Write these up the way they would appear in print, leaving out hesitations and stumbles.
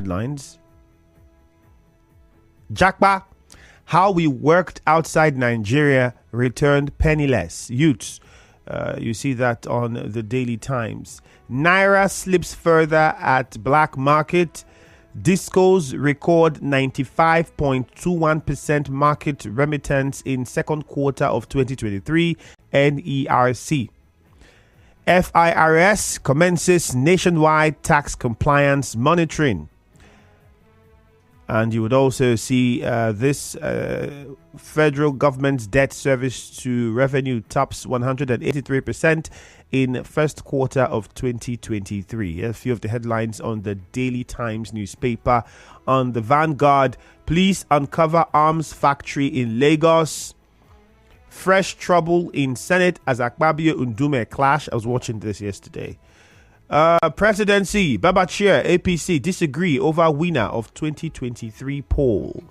headlines. Japa, how we worked outside Nigeria, returned penniless. Youths, you see that on the Daily Times. Naira slips further at black market. Discos record 95.21% market remittance in second quarter of 2023, NERC. FIRS commences nationwide tax compliance monitoring. And you would also see this federal government's debt service to revenue tops 183% in first quarter of 2023. A few of the headlines on the Daily Times newspaper. On the Vanguard, police uncover arms factory in Lagos. Fresh trouble in Senate as Akpabio Ndume clash. I was watching this yesterday. Presidency, Babachir, APC disagree over winner of 2023 poll.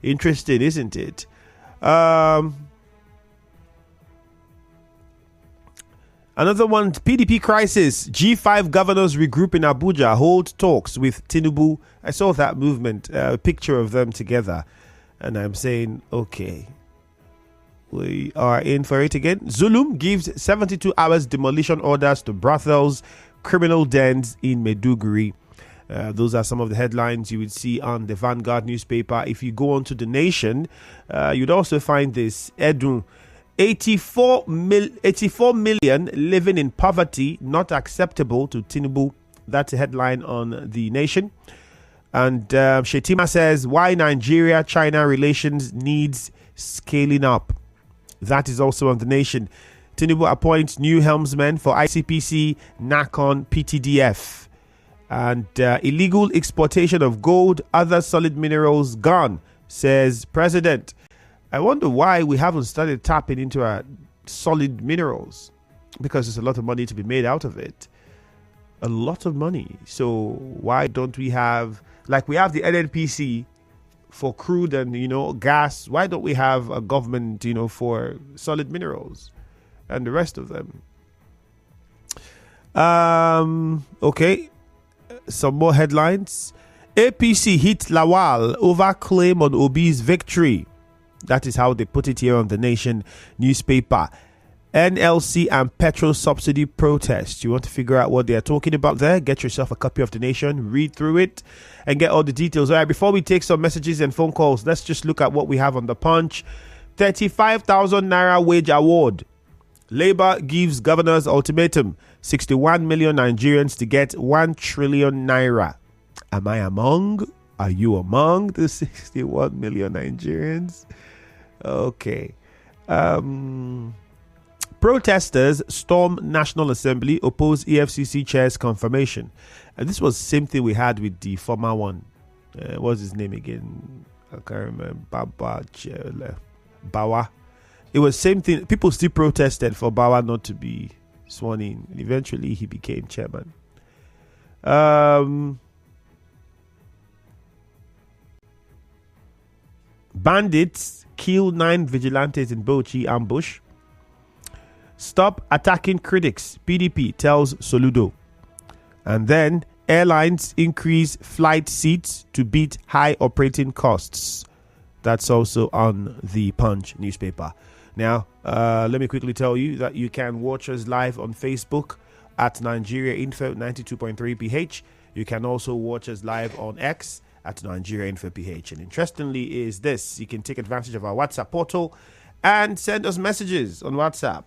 Interesting, isn't it? Another one, PDP crisis. G5 governors regroup in Abuja, hold talks with Tinubu. I saw that movement, a picture of them together. And I'm saying, okay, we are in for it again. Zulum gives 72 hours demolition orders to brothels, criminal dens in Maiduguri. Those are some of the headlines you would see on the Vanguard newspaper. If you go on to The Nation, you'd also find this. Edu, 84 million living in poverty, not acceptable to Tinubu. That's a headline on The Nation. And Shetima says, why Nigeria-China relations needs scaling up. That is also on The Nation. Tinubu appoints new helmsmen for ICPC, NACON, PTDF. And illegal exportation of gold, other solid minerals gone, says President. I wonder why we haven't started tapping into our solid minerals, because there's a lot of money to be made out of it. A lot of money. So why don't we have, like we have the NNPC for crude and, gas? Why don't we have a government, for solid minerals and the rest of them? Okay. Some more headlines. APC hit Lawal over claim on Obi's victory. That is how they put it here on The Nation newspaper. NLC and petrol subsidy protest. You want to figure out what they are talking about there? Get yourself a copy of The Nation, read through it, and get all the details. All right, before we take some messages and phone calls, let's just look at what we have on the Punch. 35,000 Naira wage award. Labour gives governors ultimatum. 61 million Nigerians to get 1 trillion Naira. Am I among? Are you among the 61 million Nigerians? Okay. Protesters storm National Assembly, oppose EFCC chair's confirmation. And this was the same thing we had with the former one. What's his name again? I can't remember. Bawa. It was same thing. People still protested for Bawa not to be sworn in. Eventually, he became chairman. Bandits kill 9 vigilantes in Bauchi ambush. Stop attacking critics, PDP tells Soludo. And then airlines increase flight seats to beat high operating costs. That's also on the Punch newspaper. Now, let me quickly tell you that you can watch us live on Facebook at Nigeria Info 92.3 PH. You can also watch us live on X at Nigeria Info PH. And interestingly is this, you can take advantage of our WhatsApp portal and send us messages on WhatsApp.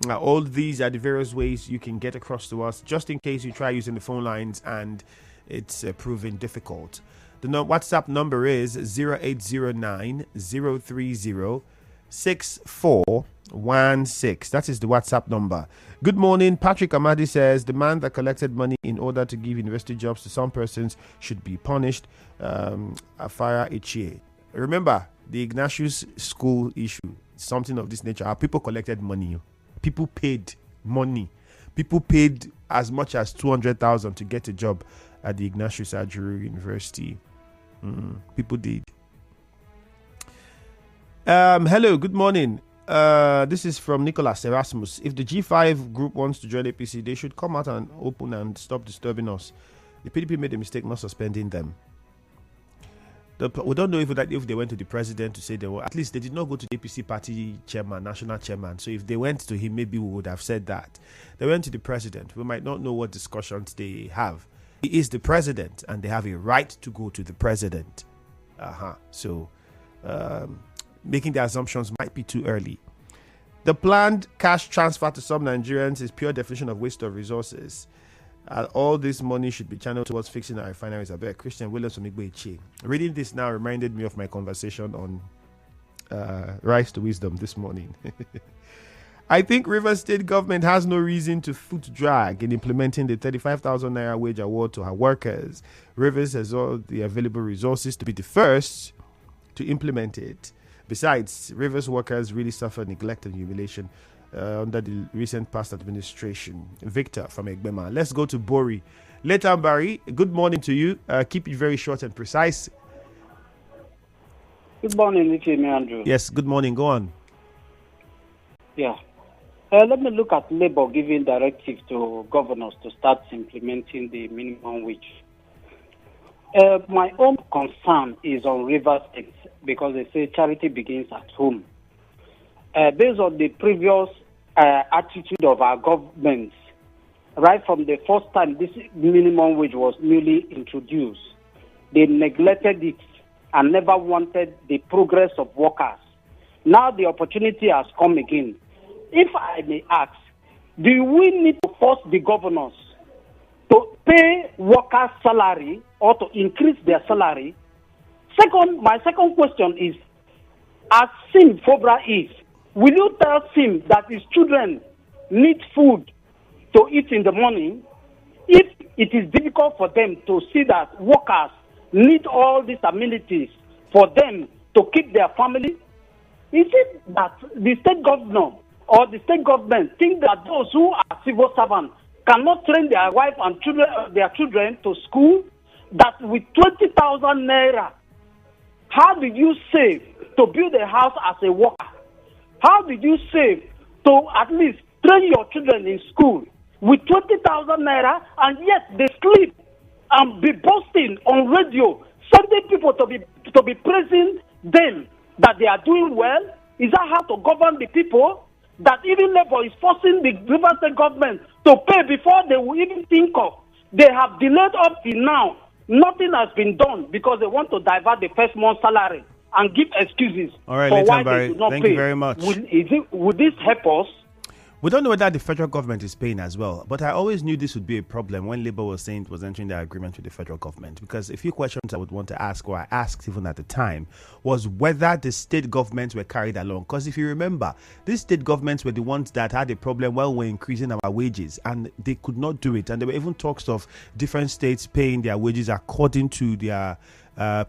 Now, all these are the various ways you can get across to us, just in case you try using the phone lines and it's proving difficult. The WhatsApp number is 0809 030 6416. That is the WhatsApp number. Good morning. Patrick Amadi says the man that collected money in order to give university jobs to some persons should be punished. Afara Ichie. Remember the Ignatius school issue, something of this nature. Our people collected money. People paid money. People paid as much as 200,000 to get a job at the Ignatius Ajuru University. People did. Hello, good morning. This is from Nicholas Erasmus. If the G5 group wants to join APC, they should come out and open and stop disturbing us. The PDP made a mistake not suspending them. We don't know if they went to the president to say they were. At least they did not go to the APC party chairman, national chairman. So if they went to him, maybe we would have said that. They went to the president. We might not know what discussions they have. He is the president, and they have a right to go to the president. So making the assumptions might be too early. The planned cash transfer to some Nigerians is pure definition of waste of resources. All this money should be channeled towards fixing our refineries. I bet Christian Williams from Igbo. Reading this now reminded me of my conversation on Rise to Wisdom this morning. I think Rivers State government has no reason to foot drag in implementing the 35,000 naira wage award to her workers. Rivers has all the available resources to be the first to implement it. Besides, Rivers workers really suffer neglect and humiliation under the recent past administration. Victor from Egbema. Let's go to Bori. Later, Barry, good morning to you. Keep it very short and precise. Good morning, Andrew. Yes, good morning. Go on. Yeah. Let me look at Labour giving directive to governors to start implementing the minimum wage. My own concern is on Rivers State because they say charity begins at home. Based on the previous attitude of our governments, right from the first time this minimum wage was newly introduced, they neglected it and never wanted the progress of workers. Now the opportunity has come again. If I may ask, do we need to force the governors to pay workers' salary or to increase their salary? My second question is, as Sim Fobra is, will you tell Sim that his children need food to eat in the morning if it is difficult for them to see that workers need all these amenities for them to keep their family? Is it that the state governor or the state government think that those who are civil servants cannot train their wife and their children to school? That with 20,000 naira, how did you save to build a house as a worker? How did you save to at least train your children in school with 20,000 naira, and yet they sleep and be boasting on radio, sending people to be praising them that they are doing well? Is that how to govern the people? That even Labour is forcing the Rivers State government to pay before they will even think of. They have delayed up till now. Nothing has been done because they want to divert the first month's salary and give excuses for why they do not pay. Thank you very much. Would this help us? We don't know whether the federal government is paying as well, but I always knew this would be a problem when Labour was saying it was entering the agreement with the federal government, because a few questions I would want to ask, or I asked even at the time, was whether the state governments were carried along. Because if you remember, these state governments were the ones that had a problem while we're increasing our wages, and they could not do it. And there were even talks of different states paying their wages according to their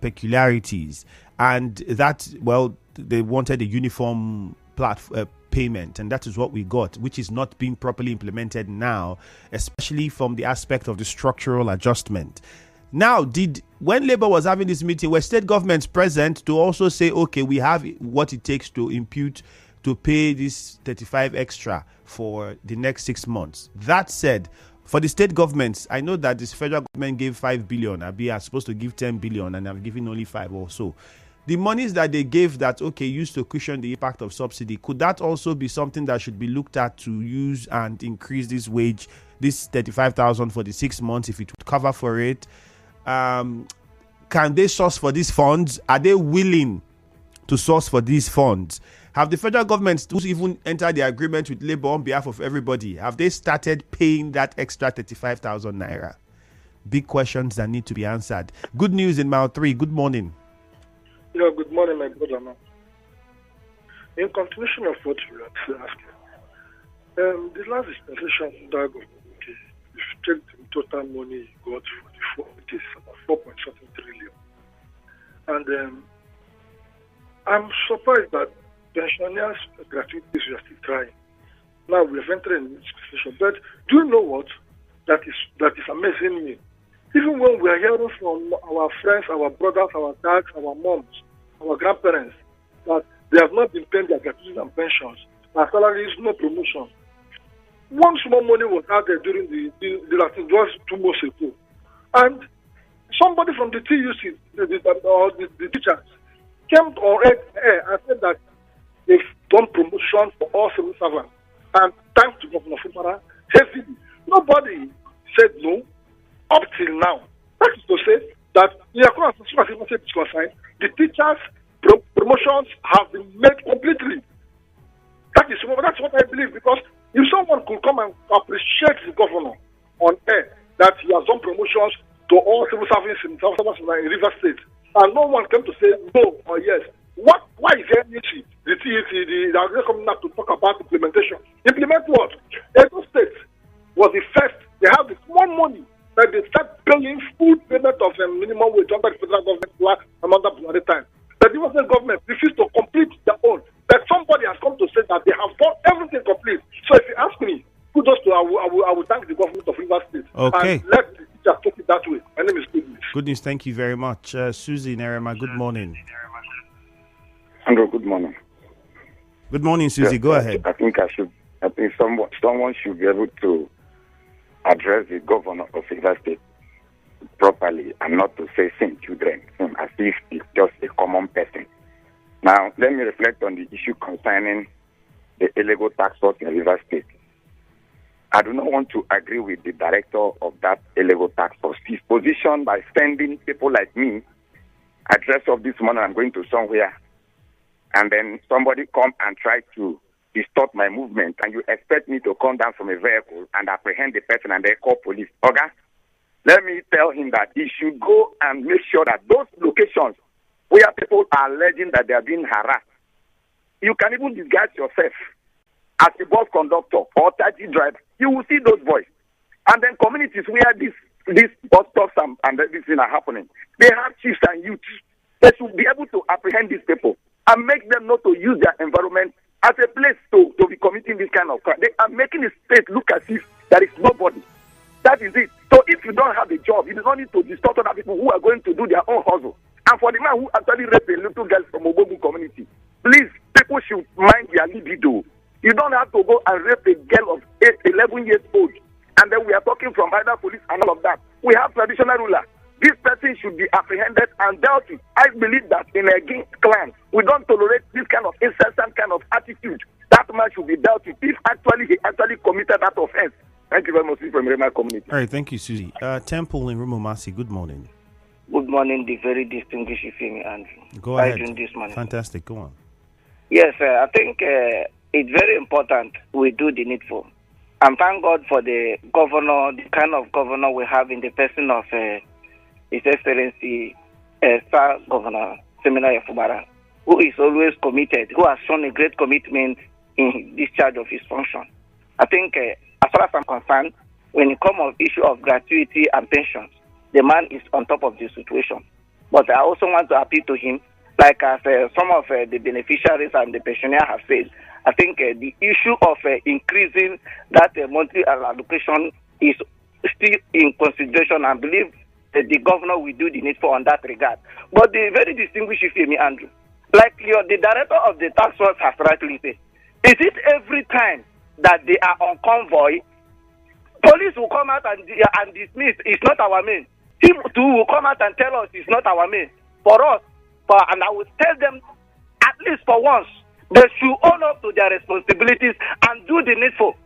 peculiarities. And that, well, they wanted a uniform payment, and that is what we got, which is not being properly implemented now, especially from the aspect of the structural adjustment. Now, when Labour was having this meeting, were state governments present to also say, okay, we have what it takes to impute, to pay this 35 extra for the next 6 months? That said, for the state governments, I know that this federal government gave 5 billion, I are supposed to give 10 billion, and I'm giving only 5 or so. The monies that they gave that, okay, used to cushion the impact of subsidy, could that also be something that should be looked at to use and increase this wage, this 35,000 for the 6 months, if it would cover for it? Can they source for these funds? Are they willing to source for these funds? Have the federal government even entered the agreement with Labour on behalf of everybody? Have they started paying that extra 35,000 naira? Big questions that need to be answered. Good news in Mile 3. Good morning. Yeah, good morning, my brother. In continuation of what we are asking, the last dispensation from that government, if you take the total money you got for it is about 4.7 trillion. And I'm surprised that pensioners' gratuities we are still trying. Now we have entered in this dispensation. But do you know what? That is amazing me. Even when we are hearing from our friends, our brothers, our dads, our moms, our grandparents, that they have not been paying their gratuities and pensions, our salaries, no promotion. One small money was out there during the last, it was 2 months ago. And somebody from the TUC, the teachers, came on air and said that they've done promotion for all civil servants. And thanks to Governor Fubara, heavily. Nobody said no up till now. That is to say that in Yakura is concerned, the teachers' promotions have been made completely. That's what I believe, because if someone could come and appreciate the governor on air that he has done promotions to all civil servants in River State, and no one came to say no or yes, why is there an issue? The TEC, the coming up to talk about implementation. Implement what? Edo State was the first. They have the small money that they start paying full payment of a minimum wage under the federal government and under Buhari time. The Rivers government refused to complete their own. But somebody has come to say that they have done everything complete. So if you ask me, kudos to I will thank the government of Rivers State. Okay. And let the teacher take it that way. My name is Goodness. Goodness, thank you very much. Susie Nerema, good morning. Andrew, good morning. Good morning, Susie. Go ahead. I think someone should be able to address the governor of Rivers State properly and not to say same children as if it's just a common person. Now, let me reflect on the issue concerning the illegal tax force in Rivers State. I do not want to agree with the director of that illegal tax force. His position by sending people like me, I dress up this morning, I'm going to somewhere, and then somebody come and try to distort my movement, and you expect me to come down from a vehicle and apprehend the person and then call police. Okay? Let me tell him that he should go and make sure that those locations where people are alleging that they are being harassed, you can even disguise yourself as a bus conductor or taxi driver. You will see those boys. And then communities where these bus stops and this thing are happening, they have chiefs and youths. They should be able to apprehend these people and make them not to use their environment as a place to be committing this kind of crime. They are making the state look as if there is nobody. That is it. So if you don't have a job, you don't need to distort other people who are going to do their own hustle. And for the man who actually raped a little girl from Ogogu community, please, people should mind their libido. You don't have to go and rape a girl of 11 years old. And then we are talking from either police and all of that. We have traditional ruler. This person should be apprehended and dealt with. I believe that in a gang clan, we don't tolerate this kind of incessant kind of attitude. That man should be dealt with if he actually committed that offense. Thank you very much from my community. All right, thank you, Susie. Temple in Rumomasi, good morning. Good morning, the very distinguished Ifemi Andrew. Go ahead. This morning. Fantastic, go on. Yes, I think it's very important we do the needful. And thank God for the governor, the kind of governor we have in the person of His Excellency Sir Governor Seminaya Fubara, who is always committed, who has shown a great commitment in discharge of his function. I think, as far as I'm concerned, when it comes to issue of gratuity and pensions, the man is on top of the situation. But I also want to appeal to him, like as some of the beneficiaries and the pensioners have said, I think the issue of increasing that monthly allocation is still in consideration, and I believe that the governor will do the needful on that regard. But the very distinguished Ifemi Andrew, like the director of the task force has rightly said, is it every time that they are on convoy, police will come out and dismiss, it's not our main. Him too will come out and tell us it's not our main. For us, and I will tell them, at least for once, they should own up to their responsibilities and do the needful.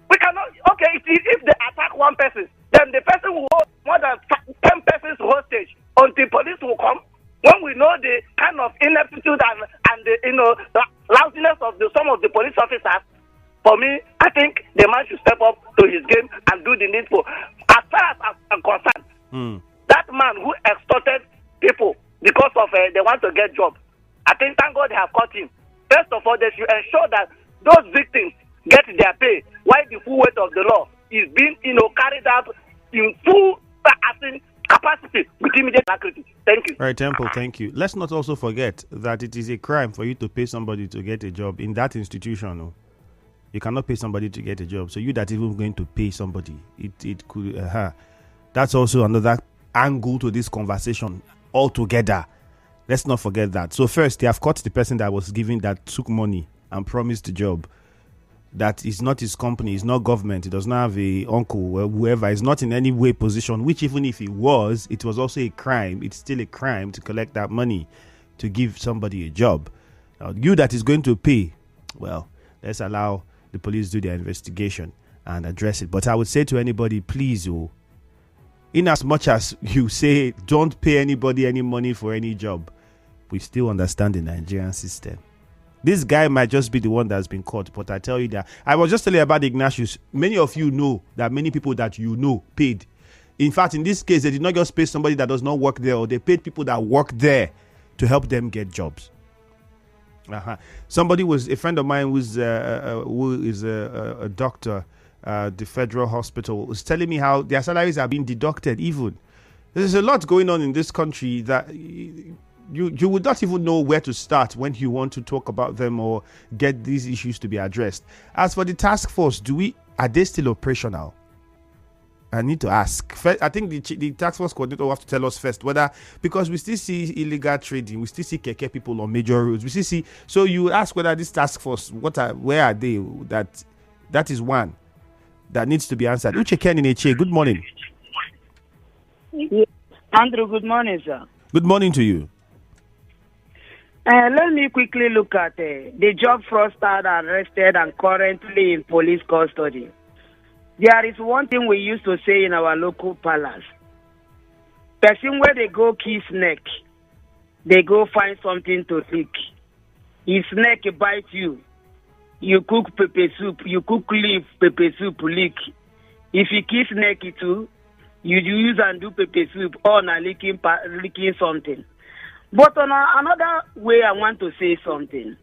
We cannot, okay, if they attack one person, then the person will hold more than 10 persons hostage until police will come. When we know the kind of ineptitude and the loudness of some of the police officers, for me, I think the man should step up to his game and do the needful. As far as I'm concerned, that man who extorted people because of they want to get jobs, I think thank God they have caught him. First of all, they should ensure that those victims get their pay while the full weight of the law is being carried out in full capacity with immediate alacrity. Thank you. All right, Temple, thank you. Let's not also forget that it is a crime for you to pay somebody to get a job in that institution. No? You cannot pay somebody to get a job. So you that even going to pay somebody, it could. That's also another angle to this conversation altogether. Let's not forget that. So first, they have caught the person that was giving, that took money and promised the job. that is not his company, it's not government, he does not have a uncle or whoever, is not in any way position, which even if it was also a crime. It's still a crime to collect that money to give somebody a job. Now, you that is going to pay, well, let's allow the police do their investigation and address it. But I would say to anybody, please, in as much as you say don't pay anybody any money for any job, we still understand the Nigerian system. This guy might just be the one that's been caught, but I tell you that I was just telling you about Ignatius. Many of you know that many people that you know paid. In fact, in this case, they did not just pay somebody that does not work there, or they paid people that work there to help them get jobs. Somebody was a friend of mine who is a doctor, the federal hospital, was telling me how their salaries are being deducted. Even there's a lot going on in this country that you would not even know where to start when you want to talk about them or get these issues to be addressed. As for the task force, are they still operational? I need to ask. I think the task force coordinator will have to tell us first whether, because we still see illegal trading, we still see keke people on major roads, we still see. So you ask whether this task force, where are they? That is one that needs to be answered. Uche Ken in Eche, good morning. Andrew, good morning, sir. Good morning to you. Let me quickly look at the job fraudster arrested and currently in police custody. There is one thing we used to say in our local palace. Person where they go kiss neck, they go find something to lick. If snake bite you, you cook pepper soup, you cook leaf pepper soup lick. If you kiss neck too, you use and do pepper soup on a licking something. But on another way, I want to say something.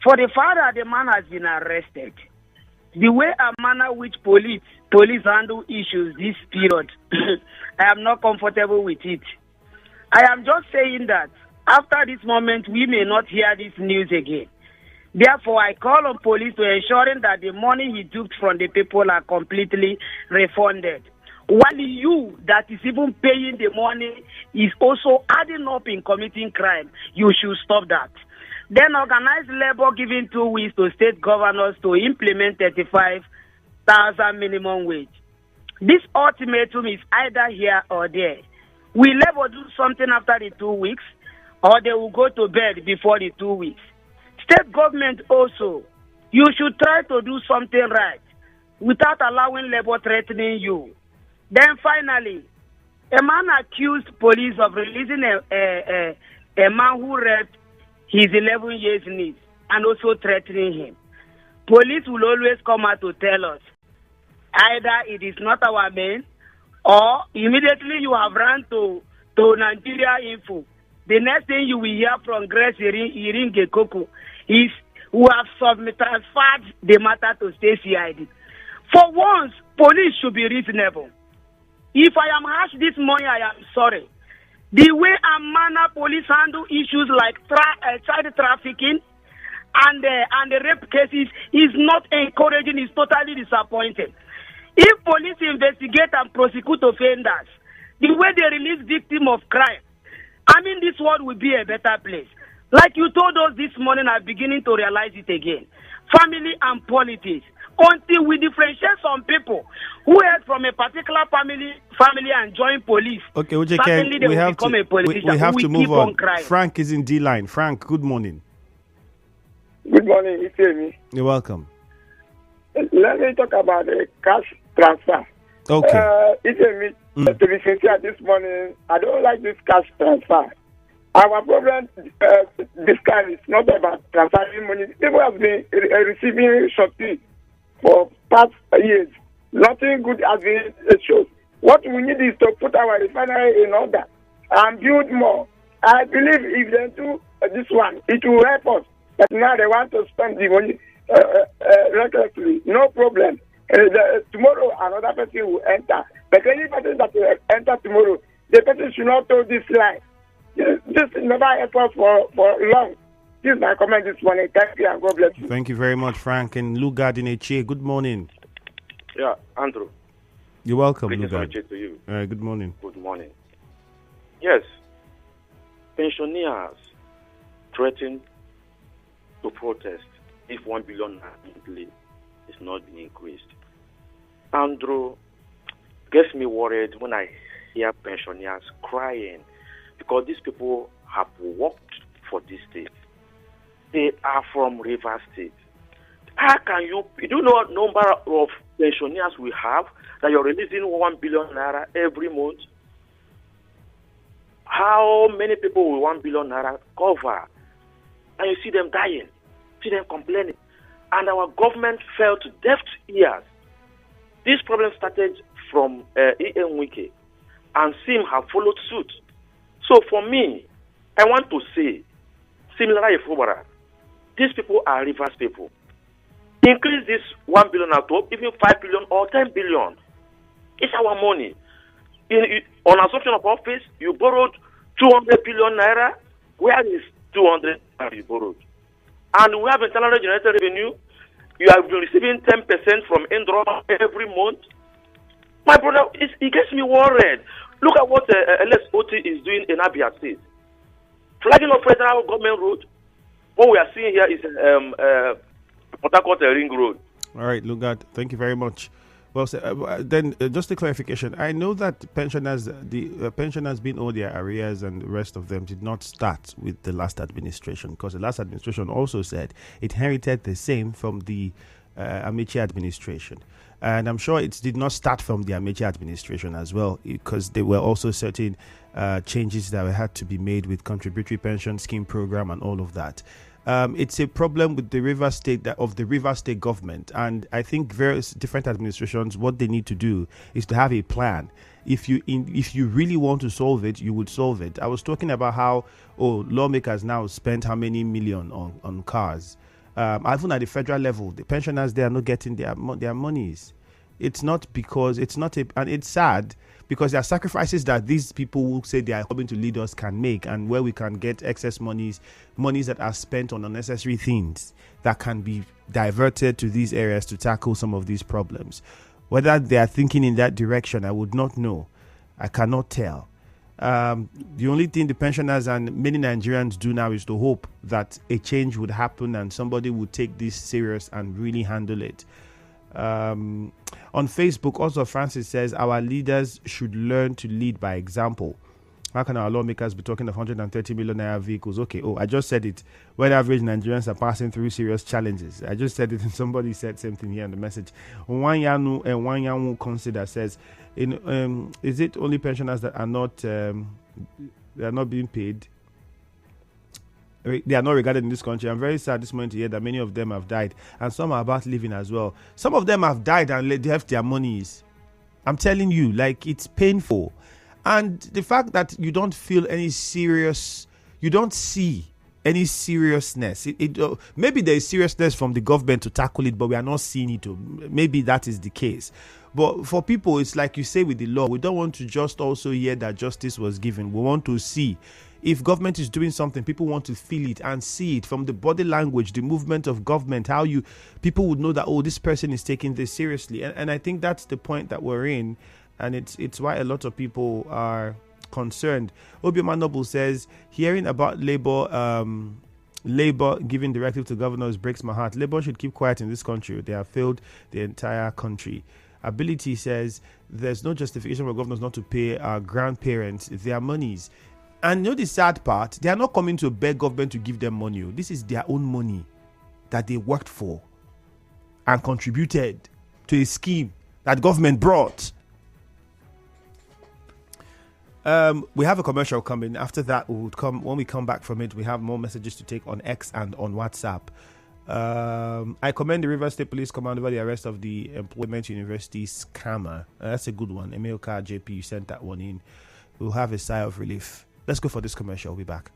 For the fact that the man has been arrested, the way and manner which police handle issues this period, I am not comfortable with it. I am just saying that after this moment, we may not hear this news again. Therefore, I call on police to ensuring that the money he took from the people are completely refunded. While you that is even paying the money is also adding up in committing crime, you should stop that. Then organized labor giving 2 weeks to state governors to implement 35,000 minimum wage. This ultimatum is either here or there. Will labor do something after the 2 weeks, or they will go to bed before the 2 weeks? State government also, you should try to do something right without allowing labor threatening you. Then finally, a man accused police of releasing a man who raped his 11 years niece and also threatening him. Police will always come out to tell us either it is not our man, or immediately you have run to Nigeria Info. The next thing you will hear from Grace Irin Gekoko is who have transferred the matter to state CID. For once, police should be reasonable. If I am harsh this morning, I am sorry. The way and manner police handle issues like child trafficking and the rape cases is not encouraging, it's totally disappointing. If police investigate and prosecute offenders, the way they release victims of crime, I mean, this world will be a better place. Like you told us this morning, I'm beginning to realize it again. Family and politics. Until we differentiate some people who are from a particular family and join police. Okay, Uche, we have to move on. Frank is in D line. Frank, good morning. Good morning, it's me. You're welcome. Let me talk about the cash transfer. Okay. It's me. To be sincere, this morning, I don't like this cash transfer. Our problem this time is not about transferring money. People have been receiving shortly for past years. Nothing good has been shown. What we need is to put our refinery in order and build more. I believe if they do this one, it will help us. But now they want to spend the money recklessly. No problem. Tomorrow another person will enter. But any person that will enter tomorrow, the person should not tell this lie. This never help us for long. This is my comment this morning. Thank you and God bless you. Thank you very much, Frank. And Lugard in Eche, good morning. Yeah, Andrew. You're welcome, Lugard. To you. Good morning. Good morning. Yes, pensioners threaten to protest if 1 billion immediately is not being increased. Andrew, gets me worried when I hear pensioners crying because these people have worked for this state. They are from Rivers State. How can you do know number of pensioners we have that you're releasing 1 billion naira every month? How many people will 1 billion naira cover? And you see them dying, see them complaining. And our government fell to deaf ears. This problem started from E.M. Wike, and SIM have followed suit. So for me, I want to say, similarly, these people are Rivers people. Increase this 1 billion to even 5 billion or 10 billion. It's our money. On assumption of office, you borrowed 200 billion naira. Where is 200 naira you borrowed? And we have internal generated revenue. You have been receiving 10% from Indra every month. My brother, it gets me worried. Look at what LSOT is doing in Abia State. Flagging of federal government road. What we are seeing here is Port Harcourt Ring Road. All right, Lugard, thank you very much. Well, then just a clarification. I know that the pensioners being owed their arrears and the rest of them did not start with the last administration, because the last administration also said it inherited the same from the Amici administration. And I'm sure it did not start from the Amici administration as well, because there were also certain changes that had to be made with contributory pension scheme program and all of that. It's a problem with the Rivers State the Rivers State government, and I think various different administrations, what they need to do is to have a plan. If you really want to solve it, you would solve it. I was talking about how lawmakers now spend how many million on cars. Even at the federal level, the pensioners, they are not getting their monies. It's not because and it's sad because there are sacrifices that these people who say they are hoping to lead us can make, and where we can get excess monies that are spent on unnecessary things that can be diverted to these areas to tackle some of these problems. Whether they are thinking in that direction, I would not know. I cannot tell. The only thing the pensioners and many Nigerians do now is to hope that a change would happen and somebody would take this serious and really handle it. On Facebook, also Francis says our leaders should learn to lead by example. How can our lawmakers be talking of 130 million naira vehicles? Okay, I just said it. When average Nigerians are passing through serious challenges. I just said it, and somebody said same thing here in the message. Wanyanu and Wanyamu consider says, is it only pensioners that are not they are not being paid? They are not regarded in this country. I'm very sad this morning to hear that many of them have died, and some are about leaving as well. Some of them have died and they left their monies. I'm telling you, like, it's painful. And the fact that you don't feel any serious, you don't see any seriousness. Maybe there is seriousness from the government to tackle it, but we are not seeing it. Maybe that is the case. But for people, it's like you say with the law, we don't want to just also hear that justice was given. We want to see. If government is doing something, people want to feel it and see it from the body language, the movement of government, how people would know that, this person is taking this seriously. And I think that's the point that we're in. And it's why a lot of people are concerned. Obioma Noble says, hearing about Labour giving directive to governors breaks my heart. Labour should keep quiet in this country. They have failed the entire country. Ability says, there's no justification for governors not to pay our grandparents their monies. And the sad part, they are not coming to beg government to give them money. This is their own money that they worked for and contributed to a scheme that government brought. We have a commercial coming. After that, when we come back from it, we have more messages to take on X and on WhatsApp. I commend the Rivers State Police Command over the arrest of the Employment University scammer. That's a good one. Emilka JP, you sent that one in. We'll have a sigh of relief. Let's go for this commercial. We'll be back.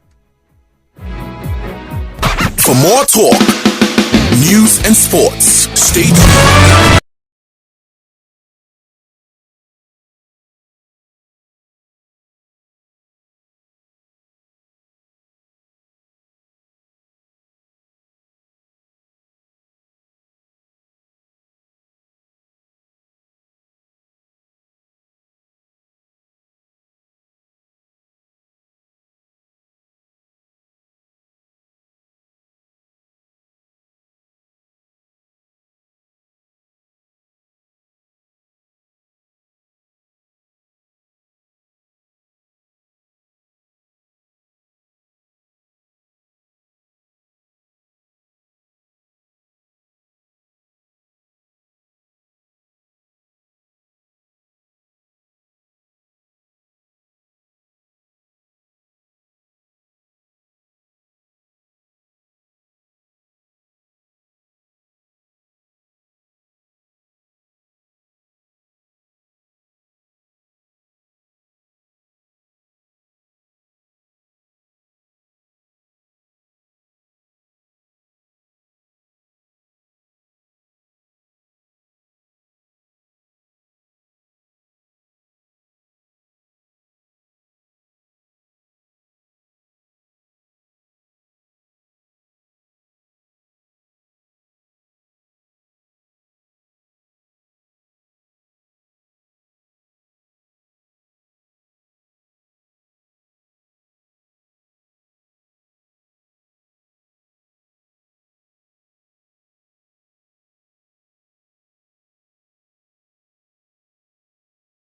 For more talk, news and sports, stay tuned.